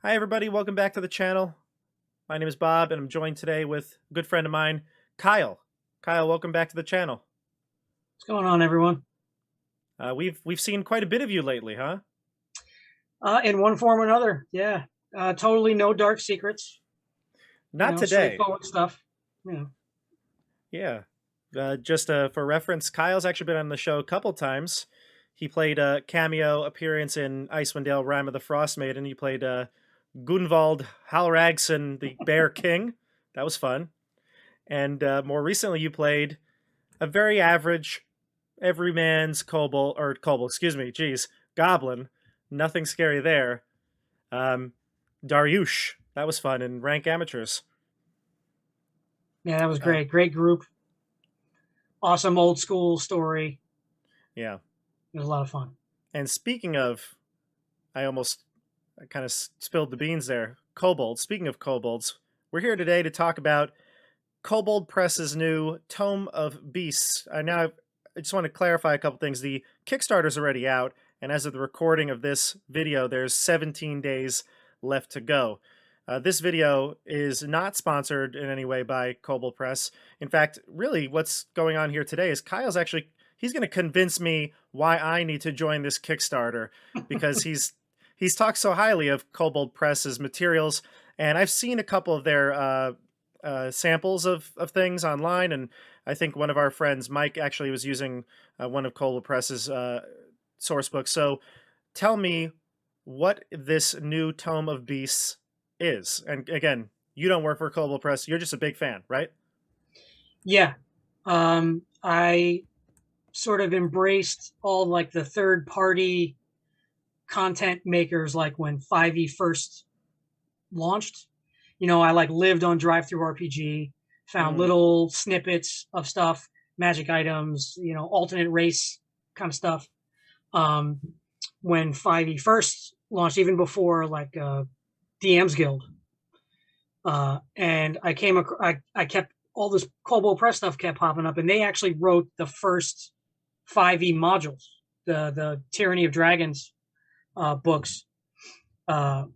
Hi, everybody. Welcome back to the channel. My name is Bob, and I'm joined today with a good friend of mine, Kyle. Kyle, welcome back to the channel. What's going on, everyone? We've seen quite a bit of you lately, huh? In one form or another, yeah. Totally no dark secrets. Not today. Straightforward stuff. You know, Yeah. Just for reference, Kyle's actually been on the show a couple times. He played a cameo appearance in Icewind Dale: Rime of the Frostmaiden. He played Gunvald Halragsson, the Bear King. That was fun. And more recently, you played a very average everyman's kobold, excuse me, geez, goblin. Nothing scary there. Um, Daryush. That was fun in Rank Amateurs. yeah, that was Uh, great. Great group. Awesome old school story. yeah. It was a lot of fun. And speaking of, I kind of spilled the beans there. Kobolds. Speaking of kobolds, we're here today to talk about Kobold Press's new Tome of Beasts. I just want to clarify a couple things. The Kickstarter's already out, and as of the recording of this video, there's 17 days left to go. This video is not sponsored in any way by Kobold Press. In fact, really what's going on here today is he's going to convince me why I need to join this Kickstarter because he's talked so highly of Kobold Press's materials, and I've seen a couple of their samples of things online, and I think one of our friends, Mike, actually was using one of Kobold Press's source books. So tell me what this new Tome of Beasts is. And again, you don't work for Kobold Press. You're just a big fan, right? Yeah. I sort of embraced all like the third party content makers like when 5e first launched. I like lived on Drive Through RPG, found Mm, little snippets of stuff, magic items, alternate race kind of stuff. Um, when 5e first launched, even before like DM's Guild, and I kept all this Kobold Press stuff kept popping up, and they actually wrote the first 5e modules, the Tyranny of Dragons books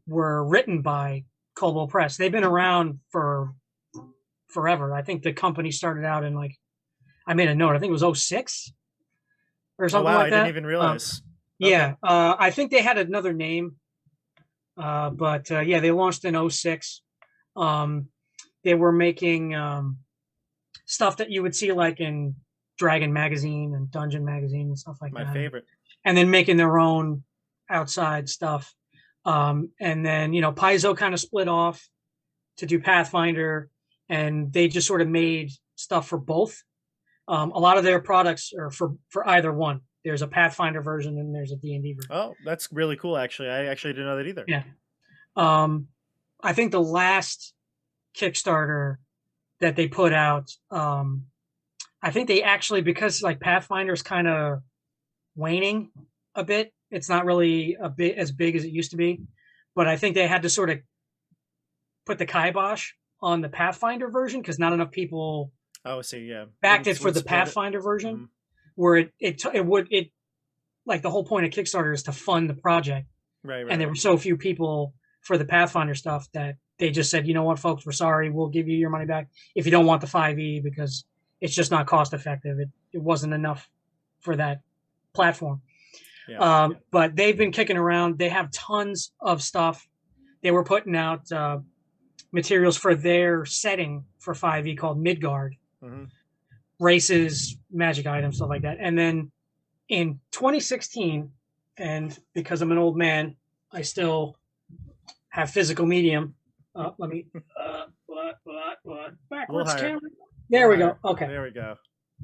were written by Kobold Press. They've been around for forever. I think the company started out in like, I made a note. I think it was '06 or oh something wow, like I didn't that. even realize. Okay. Yeah, I think they had another name, but yeah, they launched in '06. Um, they were making stuff that you would see like in Dragon magazine and Dungeon magazine and stuff like My that, favorite. and then making their own outside stuff. And then Paizo kind of split off to do Pathfinder, and they just sort of made stuff for both. A lot of their products are for either one. There's a Pathfinder version and there's a D&D version. Oh, that's really cool, actually. I actually didn't know that either. Yeah. Um, I think the last Kickstarter that they put out, I think they actually, because like Pathfinder's kind of waning a bit. It's not really a bit as big as it used to be, but I think they had to sort of put the kibosh on the Pathfinder version because not enough people Oh, I see, yeah. backed it for Wouldn't the support it. Pathfinder version, Mhm. where it like the whole point of Kickstarter is to fund the project, Right, and there right. were so few people for the Pathfinder stuff that they just said, you know what, folks, we're sorry, we'll give you your money back if you don't want the 5e because it's just not cost effective. It wasn't enough for that platform. Yeah. But they've been kicking around. They have tons of stuff. They were putting out materials for their setting for 5e called Midgard, Hmm. races, magic items, stuff like that. And then in 2016, and because I'm an old man, I still have physical medium. Let me, what? A little Backwards higher. camera. A There little we go. higher. Okay. There we go.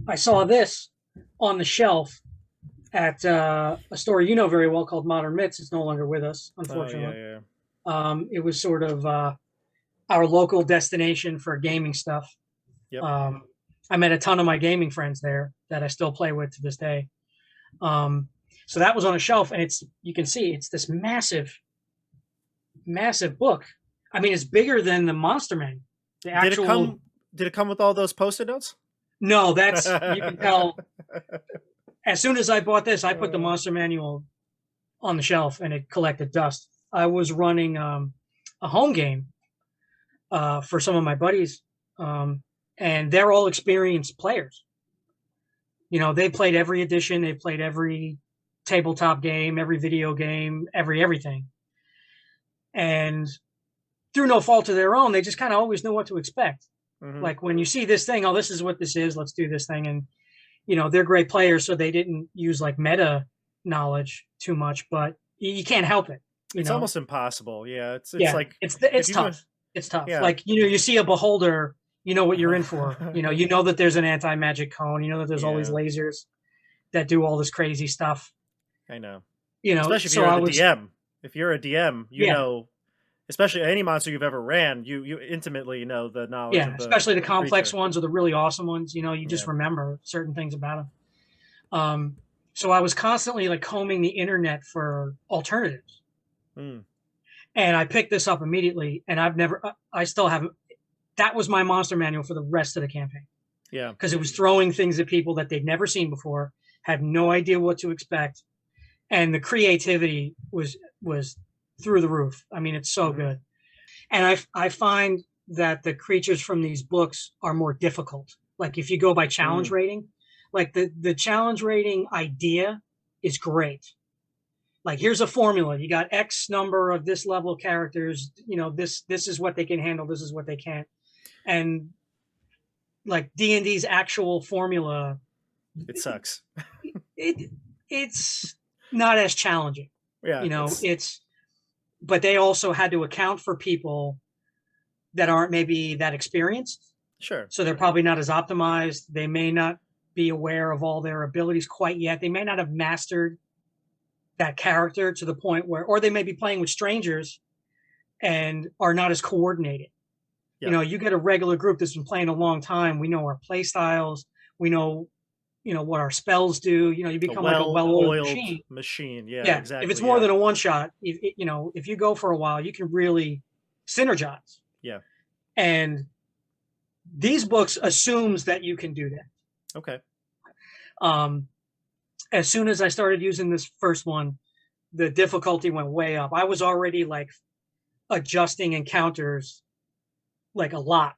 I saw this on the shelf at a store you know very well called Modern Myths. It's no longer with us, Oh, yeah, unfortunately. yeah. It was sort of our local destination for gaming stuff. Yep. Um, I met a ton of my gaming friends there that I still play with to this day. Um, so that was on a shelf, and you can see it's this massive, massive book. I mean, it's bigger than the Monster Man. The Did it actual come did it come with all those post-it notes? no, that's you can tell. As soon as I bought this, I put the Uh, Monster Manual on the shelf, and it collected dust. I was running a home game for some of my buddies, um, and they're all experienced players. You know, they played every edition, they played every tabletop game, every video game, everything, and through no fault of their own, they just kind of always know what to expect. Hmm. Like when you see this thing, oh, this is what this is. Let's do this thing, and you know they're great players, so they didn't use like meta knowledge too much, but you can't help it. You It's know, almost impossible. Yeah, it's yeah, like if it's you tough. It's tough. yeah. Like you see a beholder, you know what you're in for. You know that there's an anti magic cone. You know that there's all these Yeah, lasers that do all this crazy stuff. I know. You know, Especially if so you're I the was DM. If you're a DM, you yeah, know, especially any monster you've ever ran, you intimately know the knowledge yeah, of especially the the complex creature. ones or the really awesome ones. You know, you just Yeah. remember certain things about them. So I was constantly like combing the internet for alternatives, Mm. and I picked this up immediately. And I still haven't. That was my monster manual for the rest of the campaign Yeah. because it was throwing things at people that they'd never seen before, had no idea what to expect, and the creativity was through the roof. I mean, it's so Hmm. good. And I find that the creatures from these books are more difficult. Like if you go by challenge Mm. rating, like the challenge rating idea is great. Like here's a formula. You got X number of this level of characters. You know this is what they can handle. This is what they can't. And like D&D's actual formula, It sucks. it it's not as challenging. Yeah, You know, it's it's but they also had to account for people that aren't maybe that experienced. sure. So they're probably not as optimized. They may not be aware of all their abilities quite yet. They may not have mastered that character to the point where, or they may be playing with strangers and are not as coordinated. You Yep. know, you get a regular group that's been playing a long time. We know our play styles. We know, you know, what our spells do. You know, you A become like a well-oiled well-oiled machine. machine. Yeah, Yeah. If it's exactly. more Yeah. than a one shot, you know, if you go for a while, you can really synergize. Yeah. And these books assumes that you can do that. Okay. Um, as soon as I started using this first one, the difficulty went way up. I was already like adjusting encounters like a lot.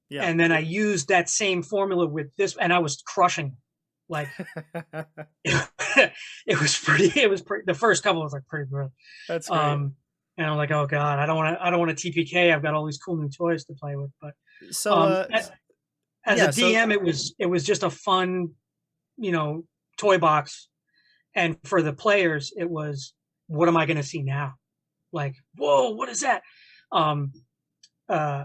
Yeah. And then I used that same formula with this and I was crushing. Like it was pretty, the first couple was like pretty brutal. That's great. Um and I'm like, oh God, I don't want to TPK. I've got all these cool new toys to play with. But So um as a yeah, so DM, it was just a fun, you know, toy box. And for the players, it was, what am I going to see now? Like, whoa, what is that? Um, uh,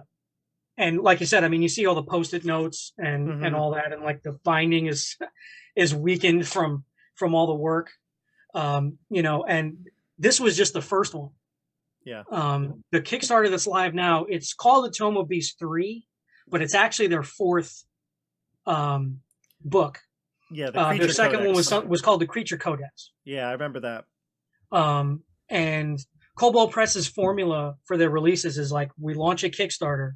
and like you said, I mean, you see all the post-it notes and mhm, all that, and like the binding is weakened from all the work. You know, and this was just the first one. yeah. The Kickstarter that's live now, it's called the Tome of Beasts 3, but it's actually their fourth book. Yeah, the Their creature second one codex. was called the Creature Codex. Yeah, I remember that. And Kobold Press's formula for their releases is like, we launch a Kickstarter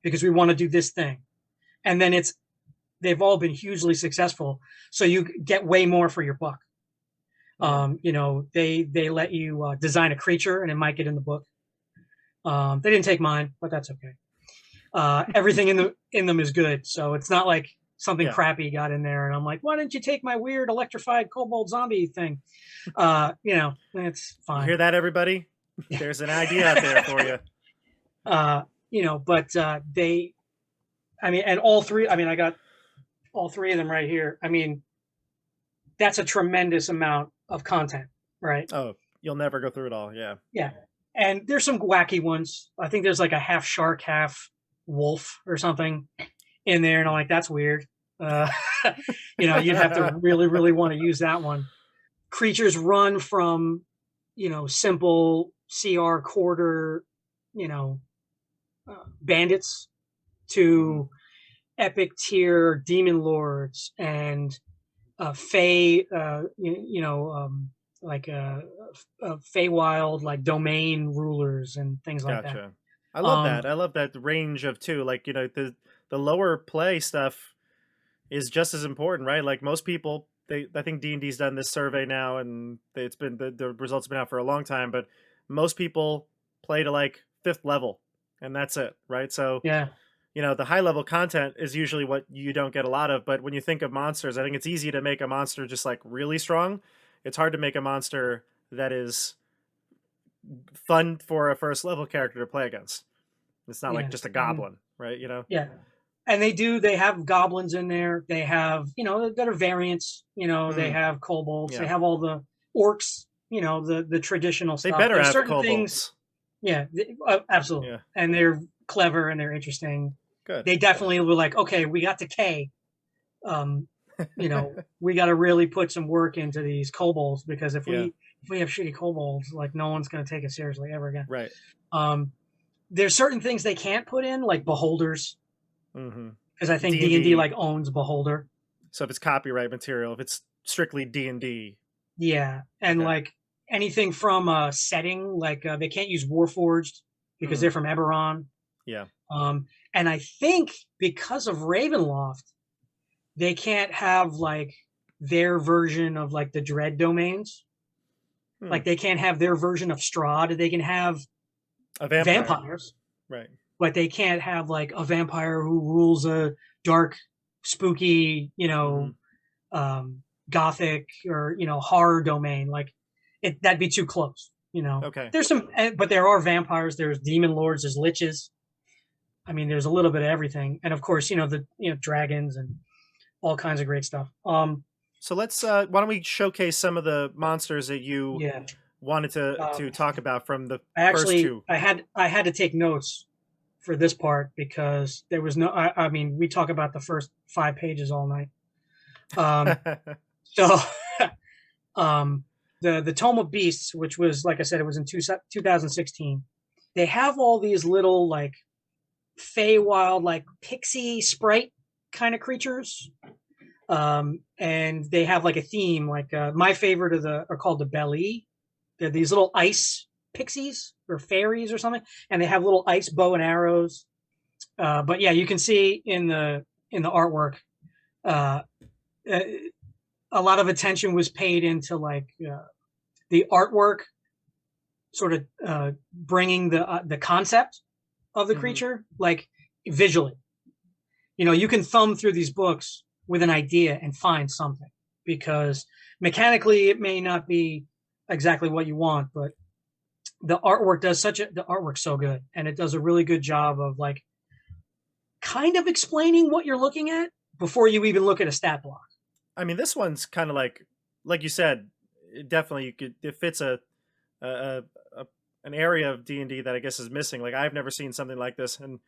because we want to do this thing, and then they've all been hugely successful. So you get way more for your buck. Mm. You know, they let you design a creature, and it might get in the book. They didn't take mine, but that's okay. Everything in them is good, so it's not like something Yeah. crappy got in there, and I'm like, why didn't you take my weird electrified kobold zombie thing? You know, it's You fine. hear that, everybody? There's an idea out there for you. You know, but they, I mean, and all three, I mean, I got all three of them right here. I mean, that's a tremendous amount of content, right? Oh, you'll never go through it all. Yeah. Yeah. And there's some wacky ones. I think there's like a half shark, half wolf or something in there. And I'm like, that's weird. Uh, you know, you'd have to really, really want to use that one. Creatures run from, you know, simple CR quarter, you know, bandits Mhm. to epic tier demon lords and Fey, you know, like Feywild, like domain rulers and things like that. Gotcha. I love Um, that. I love that range of too. Like, the lower play stuff is just as important, right? Like most people, I think D&D's done this survey now, and it's been the results have been out for a long time. But most people play to like 5th level, and that's it, right? So, Yeah. the high level content is usually what you don't get a lot of. But when you think of monsters, I think it's easy to make a monster just like really strong. It's hard to make a monster that is fun for a first level character to play against. It's not like Yeah. just a And goblin, right? yeah. And they have goblins in there. They have, that are variants, they Mm, have kobolds, they yeah. have all the orcs, the traditional They stuff. better There's have certain things, kobolds. yeah, absolutely. Yeah. And they're clever and they're interesting. Good. They definitely were like, okay, we got the K. Um, we got to really put some work into these kobolds, because if Yeah. we have shitty kobolds, like no one's going to take it seriously ever again. Right. There's certain things they can't put in, like beholders, Mm-hmm. because I think D&D D&D. like owns beholder. So if it's copyright material, if it's strictly D&D. Yeah, and Okay. like anything from a setting, like they can't use Warforged because they're from Eberron. Yeah. And I think because of Ravenloft, they can't have like their version of like the Dread domains. Like they can't have their version of Strahd. They can have A vampire. vampires, Right. but they can't have like a vampire who rules a dark, spooky, gothic or horror domain. Like that'd be too close. Okay. There's some, but there are vampires. There's demon lords. There's liches. I mean, there's a little bit of everything, and of course, dragons and all kinds of great stuff. So let's why don't we showcase some of the monsters that you Yeah. wanted to talk about from the I first actually, two. I had to take notes for this part because there was no. I mean, we talk about the first 5 pages all night. So, the Tome of Beasts, which was, like I said, it was in 2016. They have all these little like Feywild, like pixie sprite kind of creatures, and they have like a theme. Like my favorite are called the Belly. They're these little ice pixies or fairies or something, and they have little ice bow and arrows. But yeah, you can see in the artwork, a lot of attention was paid into like the artwork, sort of bringing the concept of the creature, like visually. You can thumb through these books with an idea and find something, because mechanically it may not be exactly what you want, but the artwork's so good, and it does a really good job of like kind of explaining what you're looking at before you even look at a stat block. I mean, this one's kind of like you said, it fits an area of D&D that I guess is missing. Like I've never seen something like this, and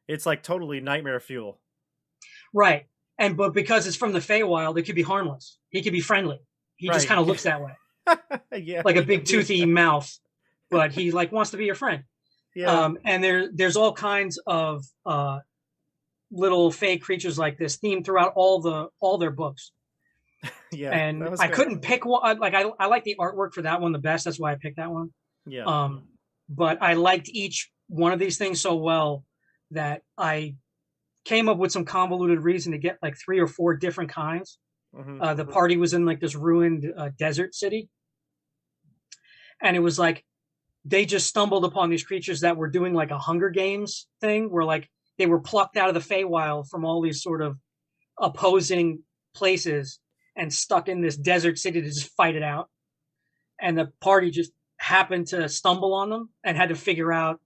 it's like totally nightmare fuel. Right. But because it's from the Feywild, it could be harmless. He could be friendly. He just kind of looks that way. Yeah. Like a big toothy mouth, but he like wants to be your friend. Yeah. And there's all kinds of little fey creatures like this themed throughout all their books. Yeah. And I couldn't pick one. Like I like the artwork for that one the best. That's why I picked that one. Yeah. But I liked each one of these things so well that I came up with some convoluted reason to get like 3 or 4 different kinds. The party was in like this ruined desert city, and it was like they just stumbled upon these creatures that were doing like a Hunger Games thing, where like they were plucked out of the Feywild from all these sort of opposing places and stuck in this desert city to just fight it out. And the party just happened to stumble on them and had to figure out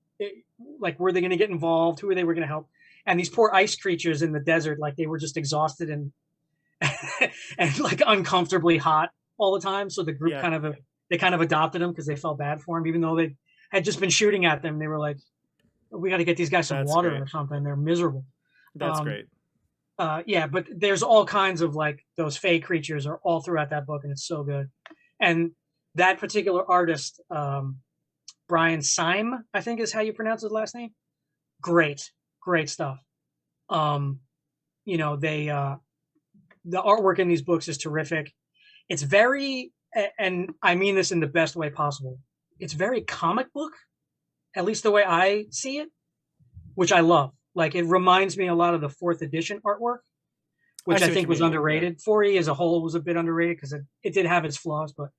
like, were they going to get involved? Who they were going to help? And these poor ice creatures in the desert, like they were just exhausted and and like uncomfortably hot all the time. So the group kind of adopted them because they felt bad for them, even though they had just been shooting at them. They were like, we got to get these guys some water or something. They're miserable. That's great. Yeah, but there's all kinds of like those fey creatures are all throughout that book, and it's so good. And that particular artist, Brian Syme, I think is how you pronounce his last name. Great stuff. The artwork in these books is terrific. It's very, and I mean this in the best way possible, it's very comic book, at least the way I see it, which I love. Like it reminds me a lot of the 4th edition artwork, which I think was underrated. 4E as a whole was a bit underrated because it did have its flaws, but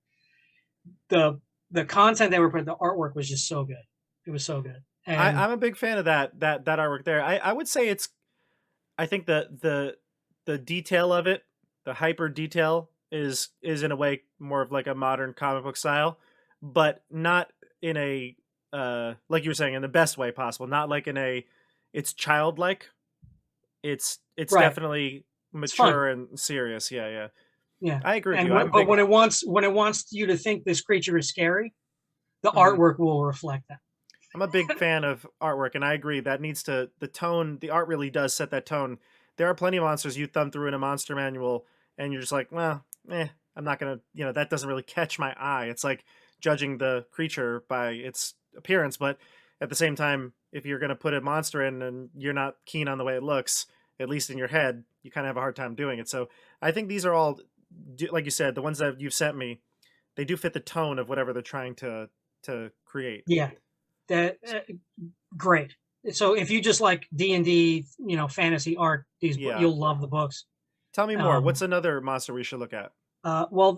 the content they were putting, the artwork was just so good. It was so good. And I'm a big fan of that artwork there. I would say it's I think the detail of it, the hyper detail is in a way more of like a modern comic book style, but not in a like you were saying in the best way possible. Not like in a it's childlike. It's right, definitely it's fun. mature and serious. Yeah, yeah. Yeah. I agree with And you. I'm but big. when it wants you to think this creature is scary, the Mhm. artwork will reflect that. I'm a big fan of artwork, and I agree that needs to the tone. The art really does set that tone. There are plenty of monsters you thumb through in a monster manual, and you're just like, well, I'm not gonna, that doesn't really catch my eye. It's like judging the creature by its appearance, but at the same time, if you're gonna put a monster in and you're not keen on the way it looks, at least in your head, you kind of have a hard time doing it. So I think these are all, like you said, the ones that you've sent me, they do fit the tone of whatever they're trying to create. Yeah. That great. So if you just like D&D, fantasy art, Yeah. you'll love the books. Tell me more. What's Um, another monster we should look at? well,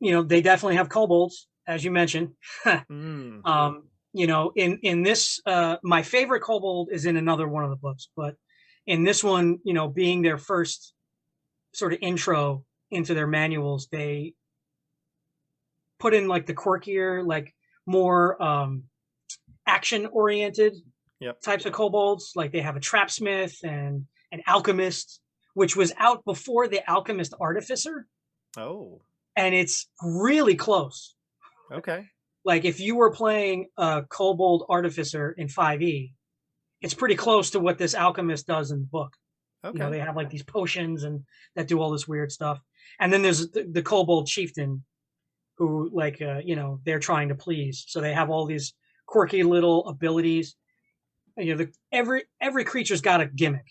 they definitely have kobolds, as you mentioned. Mm, In this, my favorite kobold is in another one of the books, but in this one, being their first sort of intro into their manuals, they put in like the quirkier, like more action oriented yep. types of kobolds. Like they have a trapsmith and an alchemist, which was out before the alchemist artificer, Oh, and it's really close. okay. Like if you were playing a kobold artificer in 5e, it's pretty close to what this alchemist does in the book. Okay. They have like these potions and that do all this weird stuff. And then there's the kobold chieftain who like they're trying to please. So they have all these quirky little abilities. And, every creature's got a gimmick,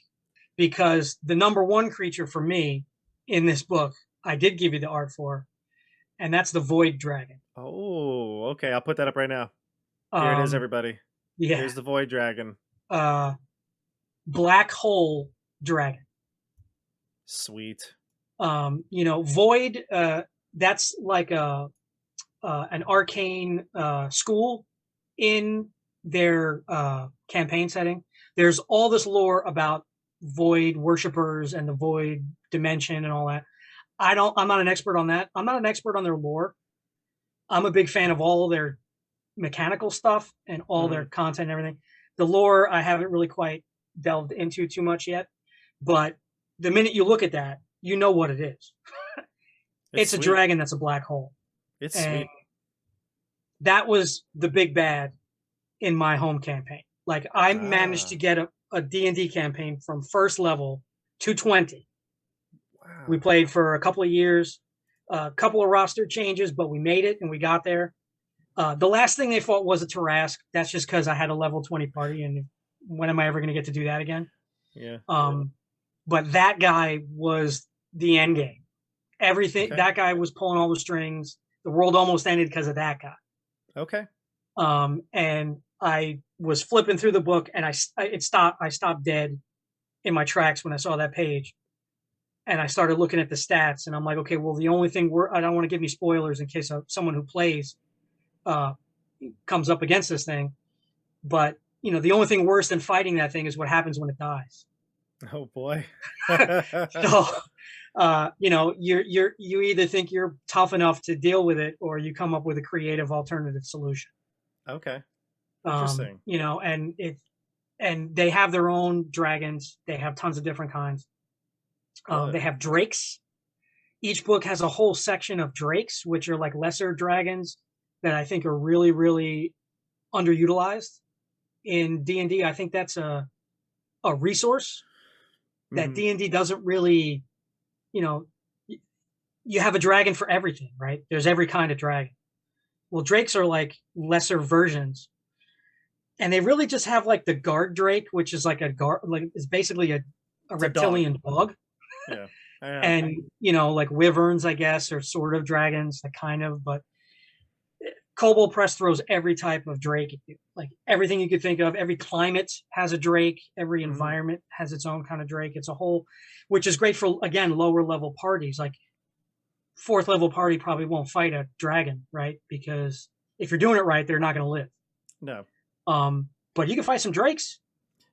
because the number one creature for me in this book, I did give you the art for, and that's the void dragon. Oh, okay. I'll put that up right now. Here it is, Um, everybody. yeah, Here's the Void Dragon. uh, black hole dragon. Sweet. Void. That's like an arcane school in their campaign setting. There's all this lore about void worshippers and the void dimension and all that. I'm not an expert on that. I'm not an expert on their lore. I'm a big fan of all their mechanical stuff and all their Hmm. content and everything. The lore I haven't really quite delved into too much yet, but the minute you look at that, you know what it is. It's It's a sweet. dragon that's a black hole. It's And sweet. that was the big bad in my home campaign. Like I managed to Ah, get a D&D campaign from first level to 20. We wow. played for a couple of years, a couple of roster changes, but we made it and we got there. The last thing they fought was a Tarask. That's just because I had a level 20 party, and when am I ever going to get to do that again? Yeah. But that guy was the end game. Everything, Okay. that guy was pulling all the strings. The world almost ended because of that guy. Okay. And I was flipping through the book, and it stopped. I stopped dead in my tracks when I saw that page, and I started looking at the stats, and I'm like, okay, well, the only thing I don't want to give me spoilers in case someone who plays uh, comes up against this thing, but the only thing worse than fighting that thing is what happens when it dies. Oh boy. So, you either think you're tough enough to deal with it, or you come up with a creative alternative solution. Okay. Interesting. And they have their own dragons. They have tons of different kinds. They Good. have drakes. Each book has a whole section of drakes, which are like lesser dragons that I think are really, really underutilized in D&D. I think that's a resource that Hmm. D&D doesn't really, you know, you have a dragon for everything, right? There's every kind of dragon. Well, drakes are like lesser versions, and they really just have like the guard drake, which is like is basically a It's a dog. reptilian dog, Yeah. I know. and like wyverns, I guess, are sort of dragons, like kind of, but Kobold Press throws every type of drake at you. Like everything you could think of. Every climate has a drake. Every Hmm. environment has its own kind of drake. It's a whole, which is great for, again, lower level parties. Like fourth level party probably won't fight a dragon, right? Because if you're doing it right, they're not going to live. No. but you can fight some drakes.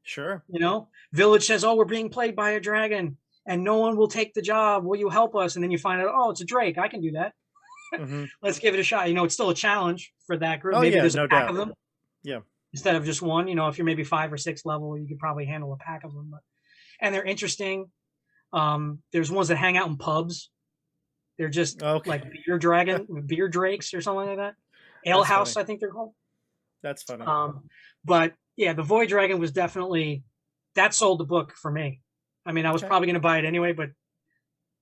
Sure. You know, village says, "Oh, we're being played by a dragon, and no one will take the job. Will you help us?" And then you find out, "Oh, it's a drake. I can do that. Hmm. Let's give it a shot." You know, it's still a challenge for that group. Oh Maybe yeah, there's a no pack of doubt. them Yeah. instead of just one. You know, if you're maybe 5 or 6 level, you could probably handle a pack of them. And they're interesting. There's ones that hang out in pubs. They're just Okay. like beer drakes or something like that. Ale That's funny. house, I think they're called. That's funny. But yeah, the Void Dragon was definitely that sold the book for me. I mean, I was Okay. probably going to buy it anyway, but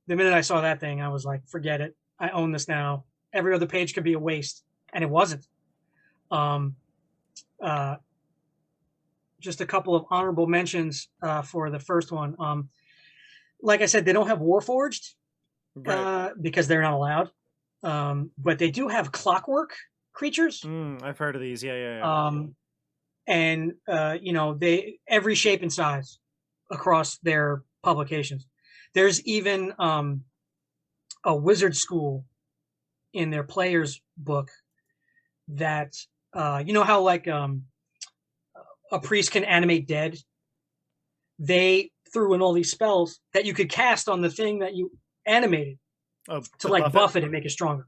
the minute I saw that thing, I was like, forget it. I own this now. Every other page could be a waste, and it wasn't. Um, uh, just a couple of honorable mentions for the first one. Like I said, they don't have Warforged Right. because they're not allowed, but they do have Clockwork creatures. I've heard of these. Yeah, yeah, yeah. And you know, they every shape and size across their publications. There's even a wizard school in their players book that you know how like a priest can animate dead. They threw in all these spells that you could cast on the thing that you animated Oh, to to like buff it. buff it and make it stronger.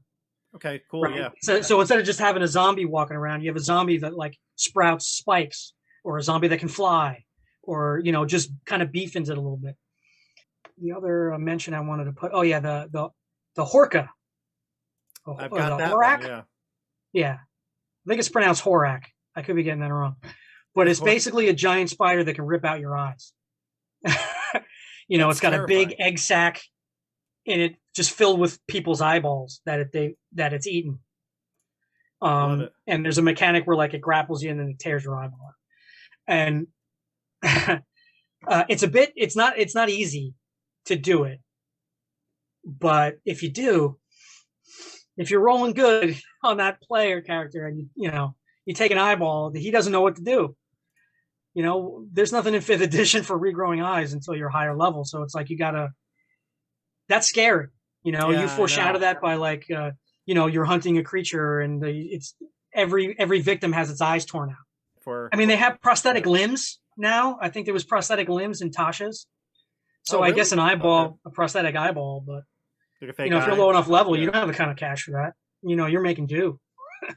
Okay, cool. Right. Yeah. So instead of just having a zombie walking around, you have a zombie that like sprouts spikes, or a zombie that can fly, or you know, just kind of beefens it a little bit. The other mention I wanted to put, oh yeah, the Horka, I've or got the that one. Horak. Yeah. Yeah, I think it's pronounced Horak. I could be getting that wrong, but it's basically a giant spider that can rip out your eyes. You know, That's it's got a big terrifying. egg sac in it, just filled with people's eyeballs that it's eaten. Love it. And there's a mechanic where like it grapples you and then it tears your eyeball out. And it's not easy to do it, but if you do, if you're rolling good on that player character and you know you take an eyeball, he doesn't know what to do. You know, there's nothing in 5th edition for regrowing eyes until you're higher level, so it's like you gotta. That's scary. You know, you Yeah, I foreshadow know. that by like you know, you're hunting a creature and it's every victim has its eyes torn out. For I mean, they have prosthetic limbs now. I think there was prosthetic limbs in Tasha's. oh, So I guess really? an Okay. eyeball, a prosthetic eyeball, but Like a you fake know, if you're eye. low enough level, you Yeah. don't have the kind of cash for that. You know, you're making do.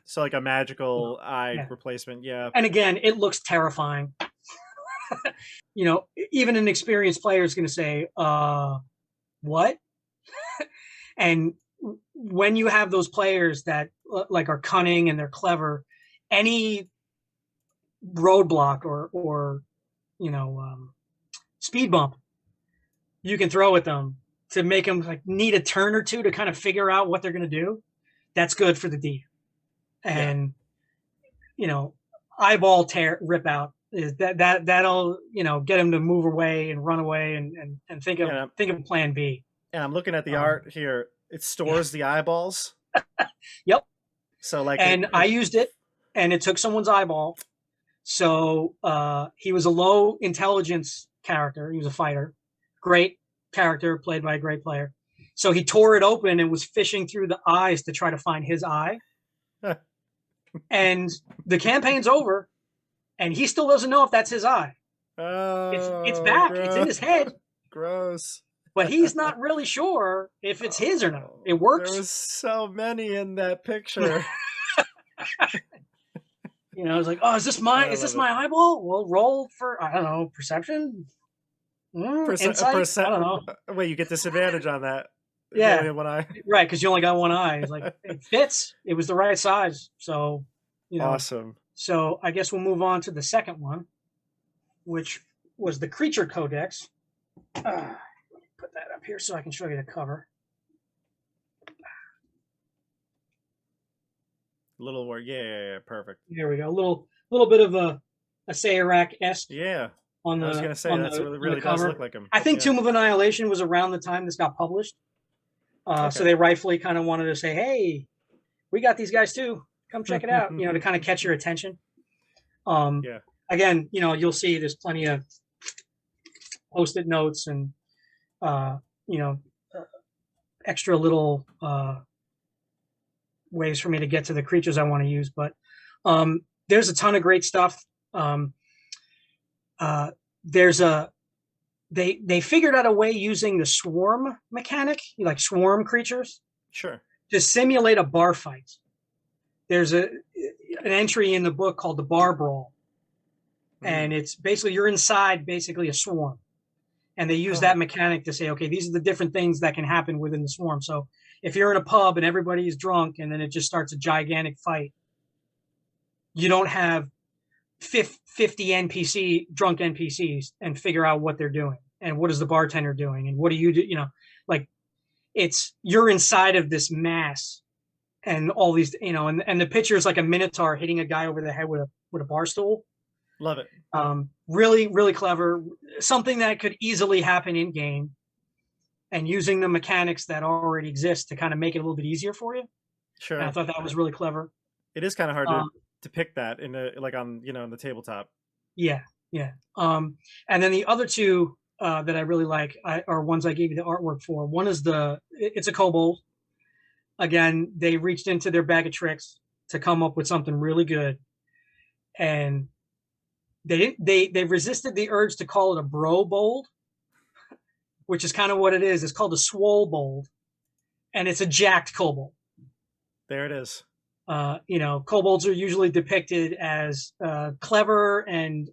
So like a You know, magical eye yeah. replacement. Yeah. And again, it looks terrifying. You know, even an experienced player is going to say, what? And when you have those players that like are cunning and they're clever, any roadblock or you know speed bump you can throw at them to make them like need a turn or two to kind of figure out what they're going to do. That's good for the D. Yeah. And you know, eyeball tear rip out is that'll you know get them to move away and run away and Yeah. think of plan B. And I'm looking at the Um, art here. It yeah. stores the eyeballs. Yep. So like And I used it, and it took someone's eyeball. So he was a low intelligence character. He was a fighter, great character played by a great player. So he tore it open and was fishing through the eyes to try to find his eye. And the campaign's over, and he still doesn't know if that's his eye. It's oh, back. It's in gross. his head, Gross. but he's not really sure if it's his or not. It There works. was so many in that picture. You know, it's like, oh, I is this love it. my eyeball? Well, roll for I don't know, perception, insight. I Percent. don't know. Wait, you get disadvantage on that if you only Yeah, have one eye. right, because you only got one eye. It's like it fits. It was the right size. So, you know. Awesome. So I guess we'll move on to the second one, which was the Creature Codex. Put that up here so I can show you the cover. Little word. Yeah, yeah, yeah. Perfect. Here we go. A little bit of a Sayrak-esque Yeah. on I was the gonna say that's really on the really does cover. look like him. I think Yeah. Tomb of Annihilation was around the time this got published. So Okay. they rightfully kind of wanted to say, "Hey, we got these guys too. Come check it out." You know, to kind of catch your attention. Yeah. Again, you know, you'll see there's plenty of post-it notes and you know, extra little ways for me to get to the creatures I want to use. But there's a ton of great stuff Um, there's a they figured out a way using the swarm mechanic, like swarm creatures, Sure. to simulate a bar fight. There's an entry in the book called the Bar Brawl, and it's basically you're inside basically a swarm, and they use that mechanic to say, okay, these are the different things that can happen within the swarm. So if you're in a pub and everybody's drunk and then it just starts a gigantic fight, you don't have 50 drunk NPCs and figure out what they're doing and what is the bartender doing and what do you do, like it's you're inside of this mass and all these, and the picture is like a minotaur hitting a guy over the head with a bar stool. Love it. Really, really clever. Something that could easily happen in game, and using the mechanics that already exist to kind of make it a little bit easier for you. Sure. And I thought that was really clever. It is kind of hard to pick that in on in the tabletop. Yeah. And then the other two that I really like are ones I gave you the artwork for. One is it's a kobold. Again, they reached into their bag of tricks to come up with something really good, and they resisted the urge to call it a bro bold, which is kind of what it is. It's called a swole bold, and it's a jacked kobold. There it is. Kobolds are usually depicted as clever and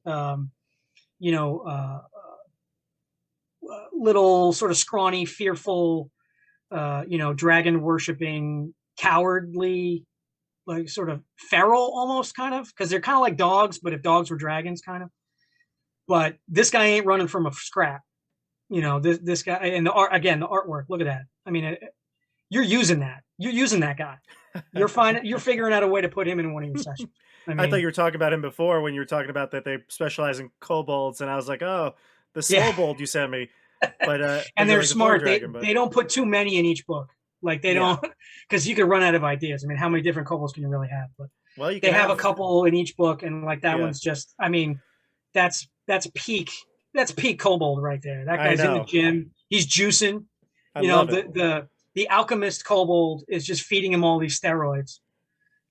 little sort of scrawny, fearful, dragon worshipping, cowardly, like sort of feral almost, kind of, because they're kind of like dogs, but if dogs were dragons, kind of. But this guy ain't running from a scrap. This guy, and the artwork. Look at that. I mean, you're using that. You're using that guy. You're figuring out a way to put him in one of your sessions. I thought you were talking about him before when you were talking about that they specialize in kobolds, and I was like, oh, the Kobold you sent me. But and they're smart. They don't put too many in each book. Like they don't, because you could run out of ideas. I mean, how many different kobolds can you really have? But they have a couple in each book, and like that one's just. I mean, that's peak kobold right there. That guy's in the gym. He's juicing. The alchemist kobold is just feeding him all these steroids,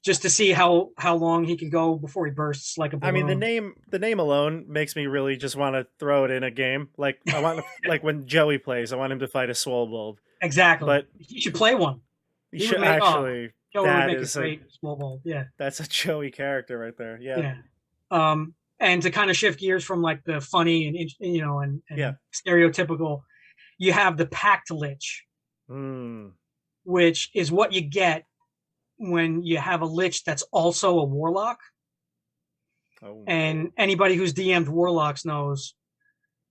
just to see how long he can go before he bursts like a balloon. I mean, the name alone makes me really just want to throw it in a game. Like I want to, like when Joey plays, I want him to fight a Swobold. Exactly. But he should play one. He should actually. Joey would make a great Swobold. Yeah. That's a Joey character right there. Yeah. Yeah. And to kind of shift gears from like the funny and stereotypical, you have the Pact Lich, which is what you get when you have a Lich that's also a warlock. Oh. And anybody who's DM'd warlocks knows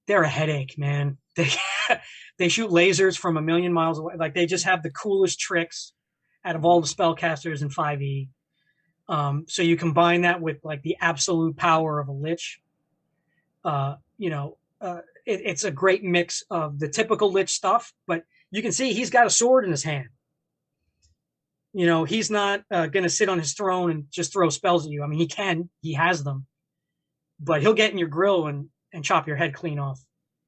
they're a headache, man. They shoot lasers from a million miles away. Like they just have the coolest tricks out of all the spellcasters in 5e. So you combine that with like the absolute power of a Lich. It's a great mix of the typical Lich stuff, but you can see he's got a sword in his hand. He's not going to sit on his throne and just throw spells at you. I mean, he has them, but he'll get in your grill and chop your head clean off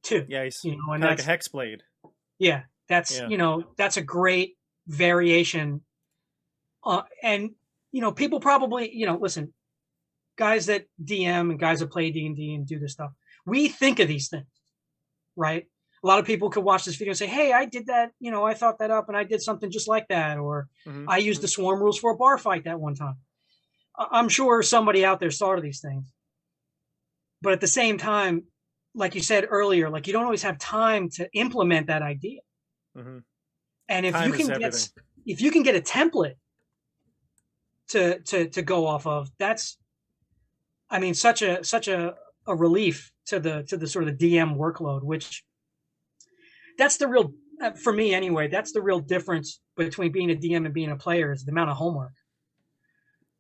too. Yeah, he's and like a hex blade. Yeah, that's a great variation. And people probably listen, guys that DM and guys that play D&D and do this stuff, we think of these things, right? A lot of people could watch this video and say, hey, I did that, I thought that up and I did something just like that. Or I used the swarm rules for a bar fight that one time. I'm sure somebody out there thought of these things. But at the same time, like you said earlier, like you don't always have time to implement that idea. Mm-hmm. And if you can get a template to go off of, that's, I mean, such a relief to the sort of the DM workload, which that's the real, for me anyway, that's the real difference between being a DM and being a player is the amount of homework.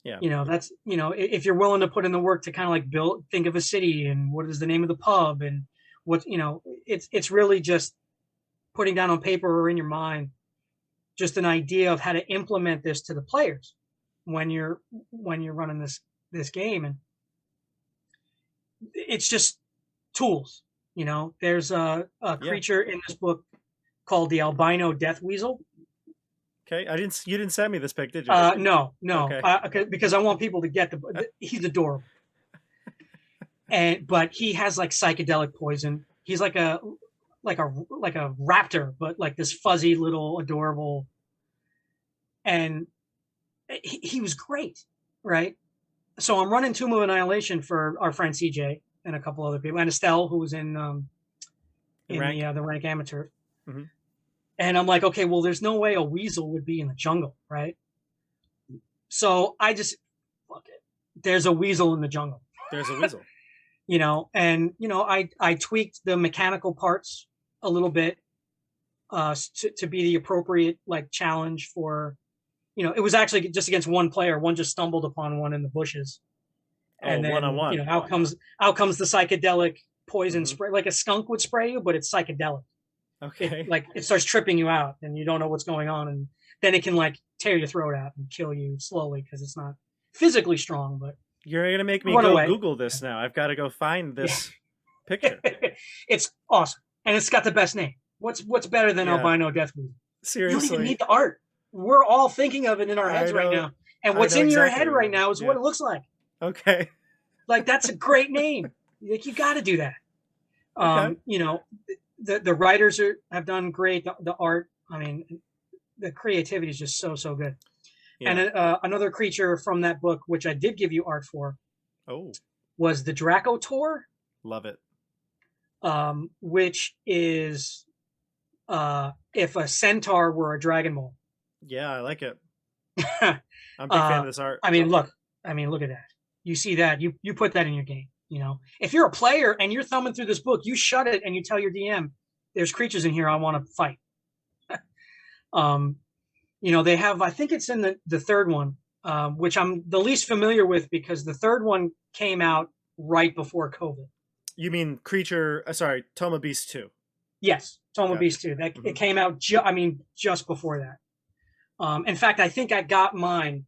Yeah. That's, if you're willing to put in the work to kind of like think of a city and what is the name of the pub and what, it's really just putting down on paper or in your mind, just an idea of how to implement this to the players when you're running this game. And it's just tools. There's a creature in this book called the albino death weasel. Okay, you didn't send me this pic, did you? No, okay. Because I want people to get he's adorable. but he has like psychedelic poison. He's like a raptor, but like this fuzzy little adorable, and he was great, right? So I'm running Tomb of Annihilation for our friend CJ and a couple other people, and Estelle, who was in Rank. the rank amateur. Hmm. And I'm like, okay, well, there's no way a weasel would be in the jungle, right? So I just fuck it. There's a weasel in the jungle, There's a weasel. and I tweaked the mechanical parts a little bit to be the appropriate like challenge for. It was actually just against one player. One just stumbled upon one in the bushes, Oh, and one on then one. out comes the psychedelic poison Mhm. spray, like a skunk would spray you, but it's psychedelic. Okay. It starts tripping you out, and you don't know what's going on, and then it can like tear your throat out and kill you slowly because it's not physically strong, but You're gonna make me run go away. Google this now. I've got to go find this picture. It's awesome, and it's got the best name. What's better than Yeah. albino death movie? You don't even Seriously. need the art. We're all thinking of it in our heads right now, and I what's know in your exactly head what right you mean. now is Yeah. what it looks like. Okay. Like that's a great name. Like you got to do that. Okay. The writers have done great. The art, I mean, the creativity is just so good. Yeah. And another creature from that book, which I did give you art for, Oh, was the Dracotor, love it. which is if a centaur were a Dragon Ball. Yeah, I like it. I'm a big fan of this art. I mean, look at that. You see that? You put that in your game. If you're a player and you're thumbing through this book, you shut it and you tell your DM, "There's creatures in here I want to fight." They have. I think it's in the third one, which I'm the least familiar with because the third one came out right before COVID. You mean creature? Sorry, Tome of Beasts 2. Yes, Tome of Gotcha. Beasts 2. It came out. Just before that. In fact, I think I got mine.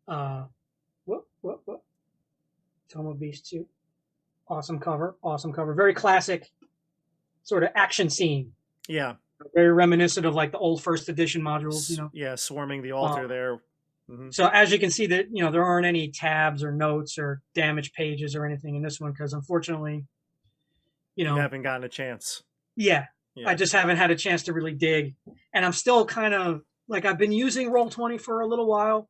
What? Tome of Beasts 2. Awesome cover. Very classic, sort of action scene. Yeah. Very reminiscent of like the old first edition modules. Yeah, swarming the altar there. Mm-hmm. So as you can see that there aren't any tabs or notes or damaged pages or anything in this one because unfortunately, you haven't gotten a chance. Yeah, I just haven't had a chance to really dig, and I'm still kind of like I've been using Roll20 for a little while.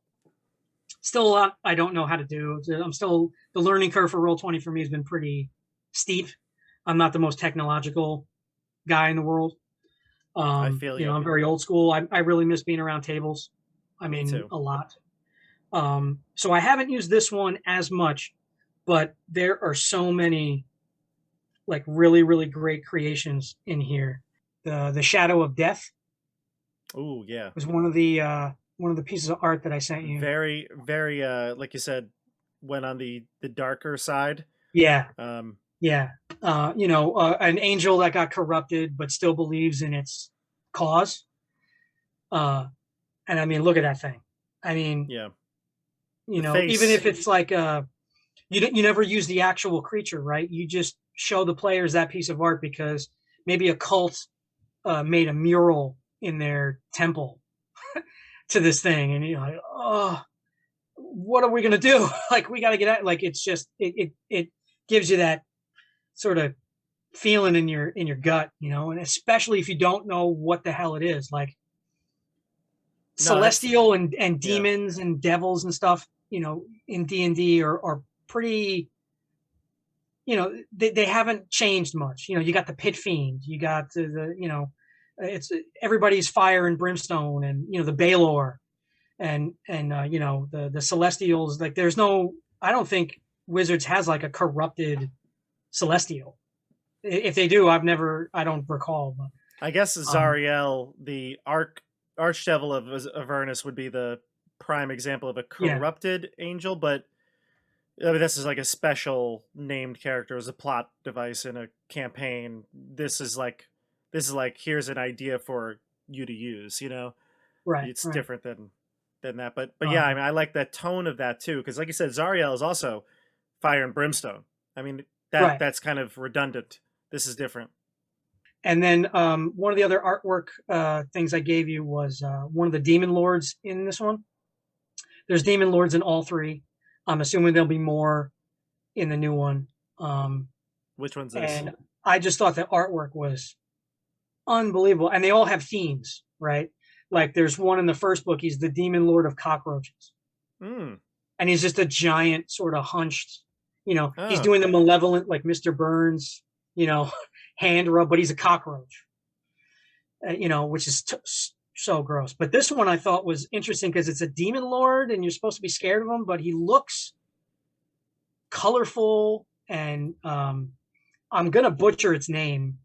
Still a lot I don't know how to do. The learning curve for Roll20 for me has been pretty steep. I'm not the most technological guy in the world. I feel you. I'm very old school. I really miss being around tables. I mean, me too. A lot. So I haven't used this one as much, but there are so many like really, really great creations in here. The Shadow of Death. Oh yeah. Was one of the pieces of art that I sent you. Very, very like you said, went on the darker side. Yeah. Yeah. An angel that got corrupted but still believes in its cause. And I mean, look at that thing. I mean, yeah. Even if it's like you never use the actual creature, right? You just show the players that piece of art because maybe a cult made a mural in their temple to this thing, and you're like, oh, what are we gonna do? Like, we got to get out. Like, it's just it gives you that sort of feeling in your gut, and especially if you don't know what the hell it is, like celestial and demons and devils and stuff, in D&D are pretty, they haven't changed much. You got the pit fiend, you got it's everybody's fire and brimstone, and the Baelor, and the celestials. Like, there's no, I don't think Wizards has like a corrupted celestial. If they do, I don't recall. But, I guess Zariel, the Archdevil of Avernus, would be the prime example of a corrupted angel, but I mean, this is like a special named character as a plot device in a campaign. This is like here's an idea for you to use. Right? It's different than that, but yeah, I mean, I like that tone of that too, because like you said, Zariel is also fire and brimstone. I mean, that's kind of redundant. This is different. And then one of the other artwork things I gave you was one of the demon lords in this one. There's demon lords in all three. I'm assuming there'll be more in the new one. Which one's this? And I just thought the artwork was unbelievable, and they all have themes, right? Like there's one in the first book. He's the demon lord of cockroaches, Mm. and he's just a giant, sort of hunched. He's Oh, doing the malevolent, like Mr. Burns, hand rub, but he's a cockroach. Which is so gross. But this one I thought was interesting because it's a demon lord, and you're supposed to be scared of him, but he looks colorful, and I'm gonna butcher its name,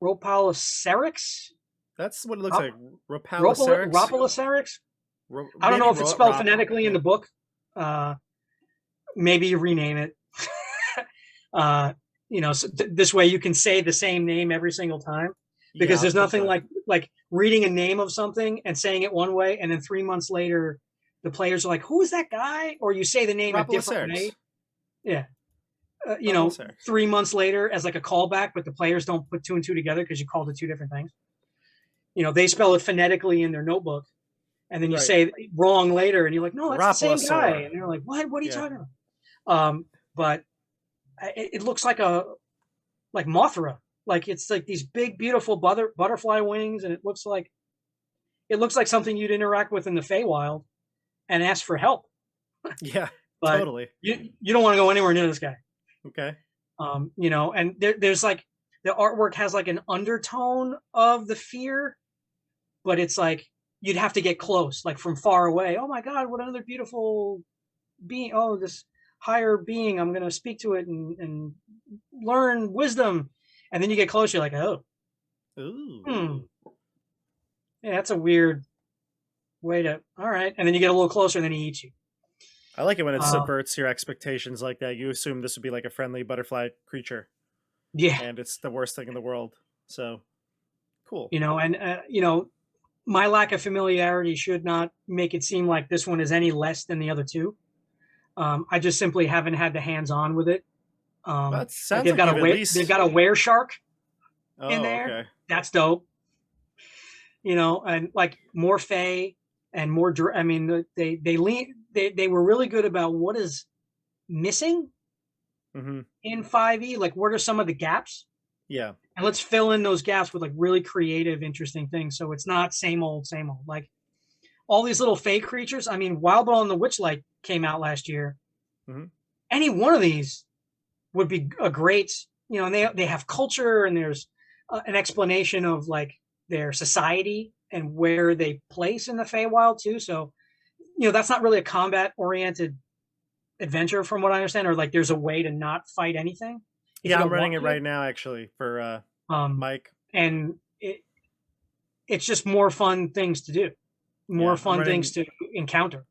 Ropalocerix. that's what it looks like. Ropalocerix. I don't know Maybe if it's spelled Rop. phonetically in Yeah. the book. Maybe you rename it. So this way you can say the same name every single time, because Yeah, I'll there's put nothing the like reading a name of something and saying it one way, and then 3 months later, the players are like, "Who is that guy?" Or you say the name a different way. Ropalocerix. Yeah. Ropalocerix. 3 months later as like a callback, but the players don't put two and two together because you called it two different things. They spell it phonetically in their notebook, and then you Right. say it wrong later, and you're like, "No, that's the same guy," Ropalosaur. and they're like, "What? What are you Yeah. talking about?" But it looks like Mothra. Like it's like these big, beautiful butterfly wings, and it looks like something you'd interact with in the Feywild and ask for help. Yeah. But Totally. you don't want to go anywhere near this guy. Okay. And there's like the artwork has like an undertone of the fear, but it's like you'd have to get close, like from far away. Oh my God, what another beautiful being! Oh, this higher being. I'm gonna speak to it and learn wisdom. And then you get close, you're like, oh, Ooh. yeah, that's a weird way to. All right, and then you get a little closer, and then he eats you. I like it when it Uh, subverts your expectations like that. You assume this would be like a friendly butterfly creature, yeah, and it's the worst thing in the world. So cool. and my lack of familiarity should not make it seem like this one is any less than the other two. I just simply haven't had the hands on with it. Well, it Like sounds like you've at they've least. got a were shark in Oh, there. okay. That's dope. And like more Fey and more. I mean, they were really good about what is missing Mm-hmm. in 5e. Like, what are some of the gaps? Yeah. And let's fill in those gaps with like really creative, interesting things. So it's not same old, same old. Like all these little Fey creatures. I mean, Wild Ball and the Witchlight came out last year. Mm-hmm. Any one of these would be a great, and they have culture, and there's an explanation of like their society and where they place in the Feywild too. So, that's not really a combat oriented adventure from what I understand, or like there's a way to not fight anything if you Yeah, I'm don't running want it to. right now actually for Um, Mike. and it's just more fun things to do, more Yeah, fun things to encounter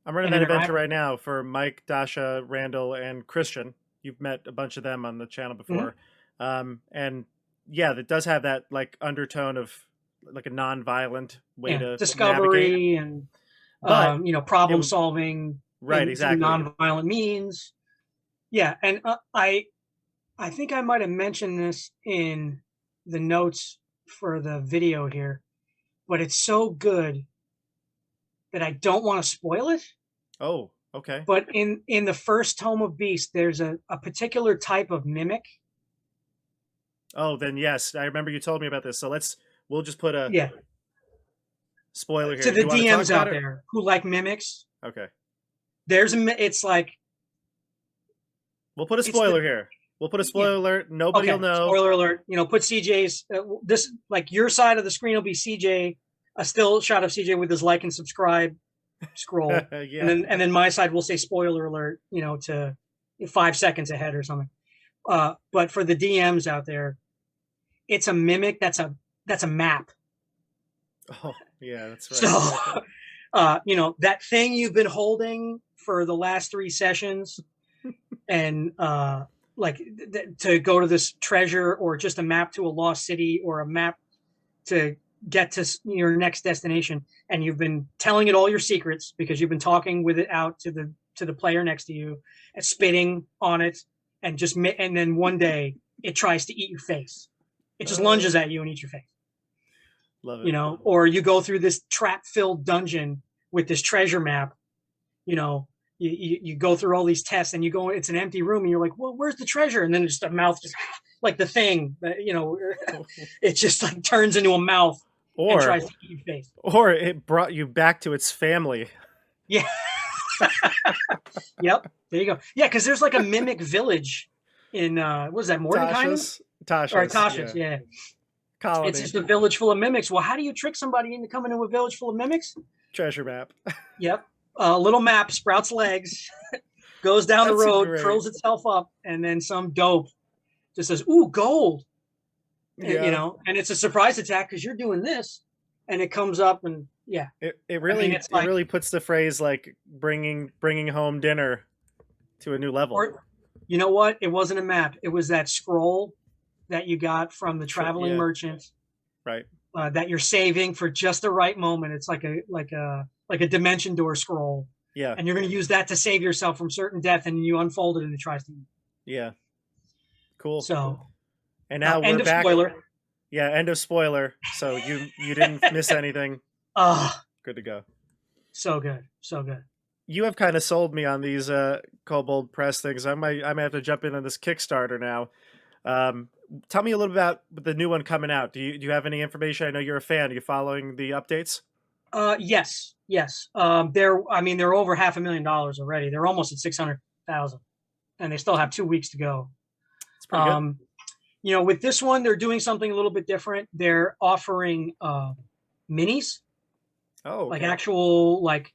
I'm running and that interact adventure with. right now for Mike, Dasha, Randall, and Christian. You've met a bunch of them on the channel Mhm. before, and yeah, that does have that like undertone of like a non-violent way Yeah, to navigate. discovery and But it problem would solving right through exactly. nonviolent means. Yeah, and I think I might have mentioned this in the notes for the video here, but it's so good that I don't want to spoil it. Oh, okay. But in the first Tome of Beasts, there's a particular type of mimic. Oh, then yes, I remember you told me about this. So we'll just put a Yeah, spoiler to here. Do the you want to talk DMs about out it? there who like mimics, Okay, it's like we'll put a it's the spoiler here. We'll put a yeah. spoiler alert. Nobody will Okay, know. spoiler alert. Put CJ's this like your side of the screen will be CJ, a still shot of CJ with his like and subscribe scroll, and Yeah. then my side will say spoiler alert, to 5 seconds ahead or something. But for the DMs out there, it's a mimic. That's a map. Oh, yeah, that's right. So, that thing you've been holding for the last 3 sessions, and like to go to this treasure, or just a map to a lost city, or a map to get to your next destination, and you've been telling it all your secrets because you've been talking with it out to the player next to you and spitting on it, and then one day it tries to eat your face. It just lunges at you and eats your face. Love it. Or you go through this trap filled dungeon with this treasure map, you know you go through all these tests and you go, it's an empty room and you're like, well, where's the treasure? And then just a mouth just like the thing that, it just like turns into a mouth and or tries to eat your face. or it brought you back to its family. Yeah. Yep. There you go. Yeah, because there's like a mimic village in what was that, Mordenkainen? Or Tasha's, yeah. Colony. It's just a village full of mimics. Well, how do you trick somebody into coming into a village full of mimics? Treasure map. Yep. A little map sprouts legs, goes down the road, great. curls itself up, and then some dope just says, "Ooh, gold." Yeah. And it's a surprise attack because you're doing this, and it comes up, and yeah, it really it really puts the phrase like bringing home dinner to a new level. Or, you know what? It wasn't a map. It was that scroll that you got from the traveling merchant, right? That you're saving for just the right moment. It's like a dimension door scroll. Yeah, and you're going to use that to save yourself from certain death, and you unfold it and it tries to eat. Yeah, cool. So, and now we're back. Spoiler. Yeah, end of spoiler. So you didn't miss anything. Good to go. So good, so good. You have kind of sold me on these Kobold Press things. I might have to jump in on this Kickstarter now. Tell me a little about the new one coming out. Do you have any information? I know you're a fan. Are you following the updates? Yes. They're over $500,000 already. They're almost at 600,000, and they still have 2 weeks to go. It's pretty good. With this one, they're doing something a little bit different. They're offering minis. Oh, okay. Like actual, like,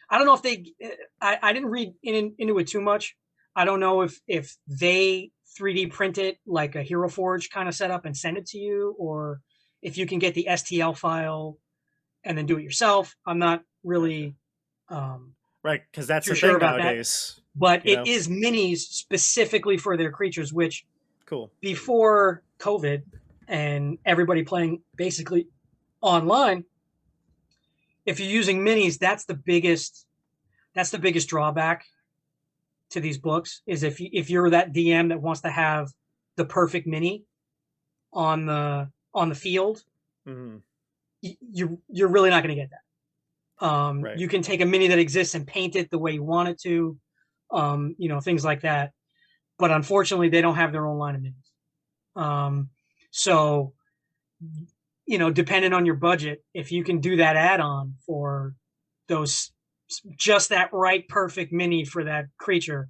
I don't know if they. I didn't read into it too much. I don't know if they 3D print it like a Hero Forge kind of setup and send it to you, or if you can get the STL file and then do it yourself. I'm not really right, because that's the sure thing about nowadays. That. But it is minis specifically for their creatures, which cool. Before COVID and everybody playing basically online, if you're using minis, that's the biggest drawback to these books is if you're that DM that wants to have the perfect mini on the field, mm-hmm. you're really not going to get that. Right. You can take a mini that exists and paint it the way you want it to, things like that. But unfortunately, they don't have their own line of minis. So, depending on your budget, if you can do that add-on for those, just that right perfect mini for that creature,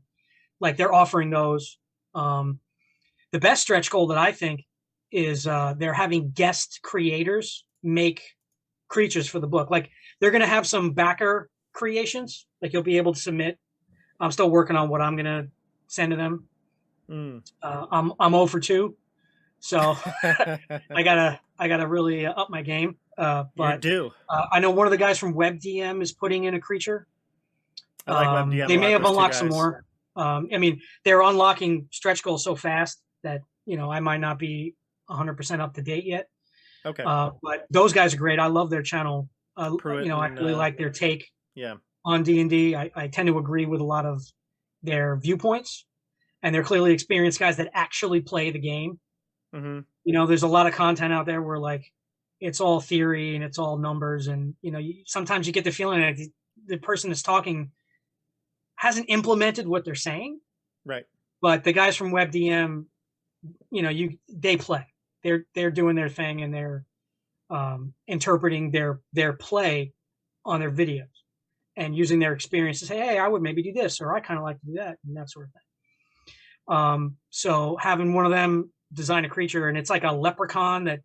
like they're offering those. The best stretch goal that I think is they're having guest creators make creatures for the book. Like they're going to have some backer creations, like you'll be able to submit. I'm still working on what I'm going to send to them. I'm 0 for 2, so I gotta really up my game. But you do. I know one of the guys from WebDM is putting in a creature. I like WebDM. They may have unlocked some more. They're unlocking stretch goals so fast that I might not be 100% up to date yet. Okay. But those guys are great. I love their channel. I really like their take. On D&D. I tend to agree with a lot of their viewpoints. And they're clearly experienced guys that actually play the game. Mm-hmm. There's a lot of content out there where like it's all theory and it's all numbers, and sometimes you get the feeling that the person that's talking hasn't implemented what they're saying. Right. But the guys from WebDM, they play. They're doing their thing, and they're interpreting their play on their videos and using their experience to say, hey, I would maybe do this, or I kind of like to do that, and that sort of thing. So having one of them design a creature, and it's like a leprechaun that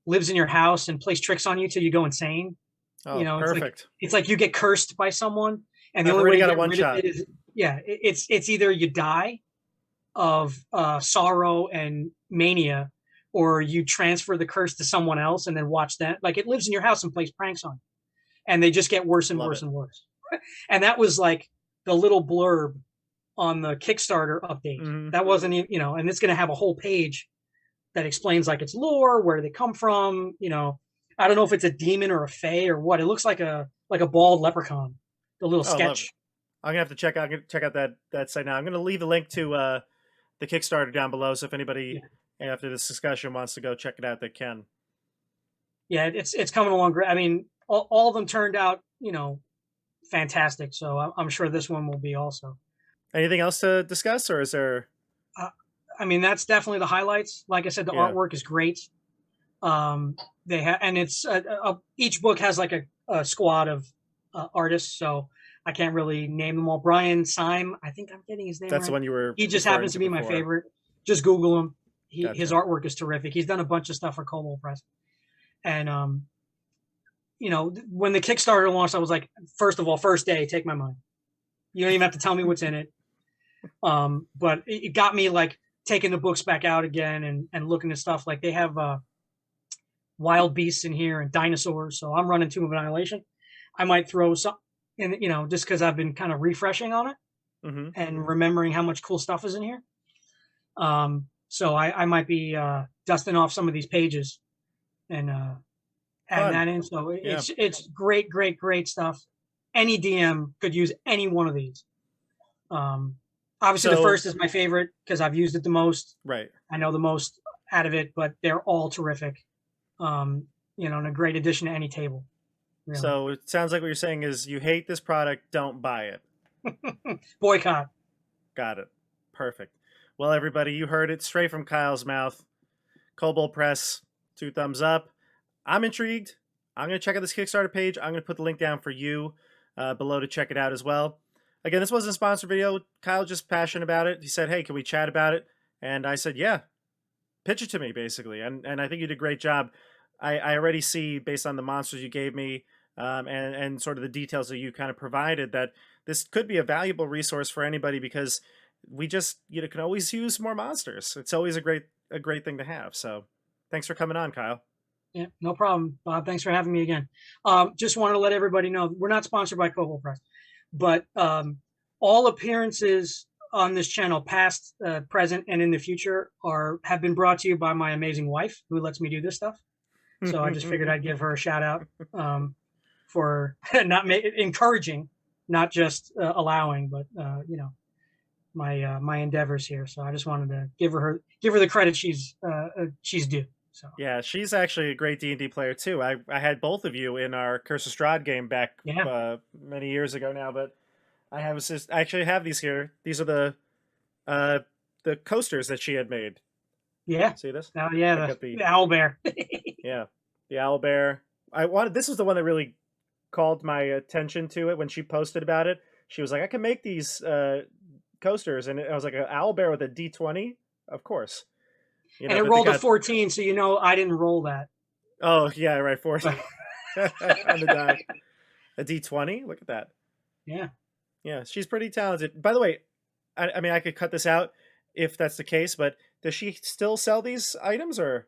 lives in your house and plays tricks on you till you go insane. Oh, perfect. It's like you get cursed by someone, and the only way to get rid of it is it's either you die of sorrow and mania, or you transfer the curse to someone else and then watch that. Like it lives in your house and plays pranks on you, and they just get worse and worse and worse. And that was like the little blurb on the Kickstarter update. Mm-hmm. That wasn't, and it's going to have a whole page that explains like its lore, where they come from. I don't know if it's a demon or a fae or what. It looks like a bald leprechaun. The little sketch. I'm gonna have to check out that site now. I'm gonna leave a link to the Kickstarter down below, so if anybody after this discussion wants to go check it out, they can. Yeah, it's coming along great. I mean, all of them turned out, fantastic. So I'm sure this one will be also. Anything else to discuss, or is there? Uh, I mean, that's definitely the highlights. Like I said, the Yeah, artwork is great. They have, and it's each book has like a squad of artists. So I can't really name them all. Brian Syme, I think I'm getting his name that's the right. one you were He just referring happens to to be my before. favorite. Just Google him. His Gotcha. artwork is terrific. He's done a bunch of stuff for Kobold Press, and when the Kickstarter launched, I was like, first of all, first day, take my money. You don't even have to tell me what's in it. But it got me like taking the books back out again and looking at stuff. Like they have wild beasts in here and dinosaurs. So I'm running Tomb of Annihilation. I might throw some in, just because I've been kind of refreshing on it Mm-hmm. and remembering how much cool stuff is in here. So I might be dusting off some of these pages and adding Fun. that in. So Yeah. it's great, great, great stuff. Any DM could use any one of these. Obviously, the So first is my favorite because I've used it the most. right. I know the most out of it, but they're all terrific. And a great addition to any table. Really. So it sounds like what you're saying is you hate this product, don't buy it. Boycott. Got it. Perfect. Well, everybody, you heard it straight from Kyle's mouth. Kobold Press, 2 thumbs up. I'm intrigued. I'm going to check out this Kickstarter page. I'm going to put the link down for you below to check it out as well. Again, this wasn't a sponsored video. Kyle just passionate about it. He said, hey, can we chat about it? And I said, yeah, pitch it to me, basically. And I think you did a great job. I already see, based on the monsters you gave me and sort of the details that you kind of provided, that this could be a valuable resource for anybody because we just can always use more monsters. It's always a great thing to have. So thanks for coming on, Kyle. Yeah, no problem, Bob. Thanks for having me again. Just wanted to let everybody know we're not sponsored by Kobold Press, but all appearances on this channel, past, present, and in the future, have been brought to you by my amazing wife, who lets me do this stuff. So I just figured I'd give her a shout out for not encouraging, not just allowing, but my endeavors here. So I just wanted to give her the credit she's due. So Yeah, she's actually a great D&D player too. I had both of you in our Curse of Strahd game back yeah, many years ago now, but I actually have these here. These are the coasters that she had made. yeah, See this? oh yeah, I got the owl bear. yeah, the owl bear. This was the one that really called my attention to it when she posted about it. She was like, I can make these coasters, and I was like, an owl bear with a D20, of course. And it But they rolled a got 14, so I didn't roll that. oh yeah, right, 4 But on the die. A D20. Look at that. yeah, Yeah, she's pretty talented. By the way, I mean I could cut this out if that's the case, but does she still sell these items or?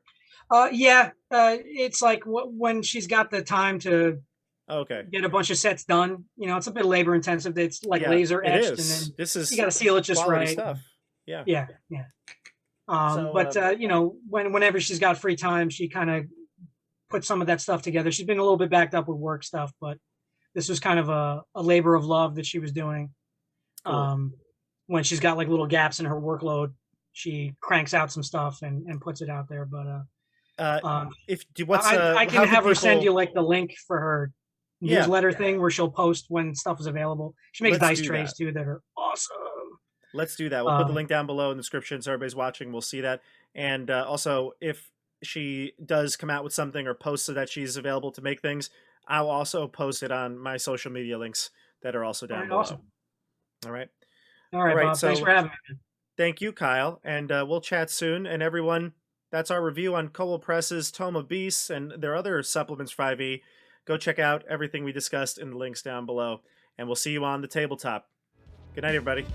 yeah, it's like when she's got the time to Okay. get a bunch of sets done. It's a bit labor intensive. It's like Yeah, laser it etched, and is. then This you is got to seal it just quality right. stuff. Yeah. Yeah, yeah. So But whenever she's got free time, she kind of puts some of that stuff together. She's been a little bit backed up with work stuff, but this was kind of a labor of love that she was doing. cool. When she's got like little gaps in her workload, she cranks out some stuff and puts it out there. But I can how have her send you people? like the link for her Yeah, newsletter thing where she'll post when stuff is available. She makes let's dice do trays that. too that are awesome. Let's do that. We'll put the link down below in the description so everybody's watching. We'll see that. And also, if she does come out with something or posts so that she's available to make things, I'll also post it on my social media links that are also down below. Awesome. All right. All right, Bob. Thanks for having me. Thank you, Kyle. And we'll chat soon. And everyone, that's our review on Kobold Press's Tome of Beasts and their other supplements for 5e. Go check out everything we discussed in the links down below. And we'll see you on the tabletop. Good night, everybody.